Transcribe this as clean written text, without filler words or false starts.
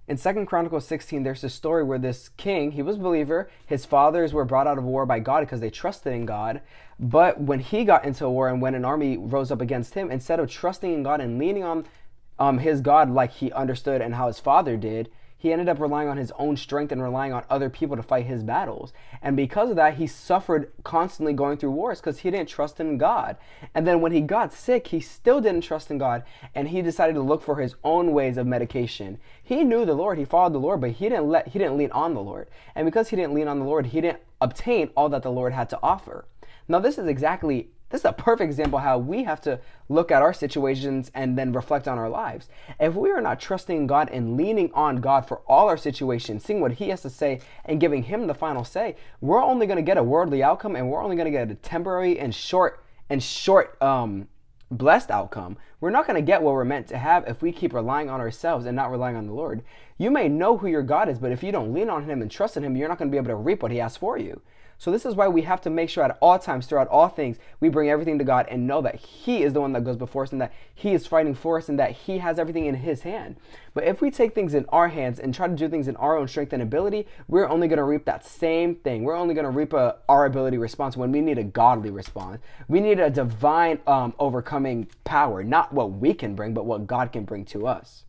In Second Chronicles 16, there's this story where this king, he was a believer. His fathers were brought out of war by God because they trusted in God. But when he got into a war and when an army rose up against him, instead of trusting in God and leaning on his God like he understood and how his father did, he ended up relying on his own strength and relying on other people to fight his battles. And because of that, he suffered constantly going through wars because he didn't trust in God. And then when he got sick, he still didn't trust in God, and he decided to look for his own ways of medication. He knew the Lord, he followed the Lord, but he didn't lean on the Lord. And because he didn't lean on the Lord, he didn't obtain all that the Lord had to offer. Now, this is a perfect example how we have to look at our situations and then reflect on our lives. If we are not trusting God and leaning on God for all our situations, seeing what he has to say and giving him the final say, we're only going to get a worldly outcome, and we're only going to get a temporary and short blessed outcome. We're not going to get what we're meant to have if we keep relying on ourselves and not relying on the Lord. You may know who your God is, but if you don't lean on him and trust in him, you're not going to be able to reap what he has for you. So this is why we have to make sure at all times, throughout all things, we bring everything to God and know that he is the one that goes before us and that he is fighting for us and that he has everything in his hand. But if we take things in our hands and try to do things in our own strength and ability, we're only going to reap that same thing. We're only going to reap our ability response when we need a godly response. We need a divine overcoming power, not what we can bring, but what God can bring to us.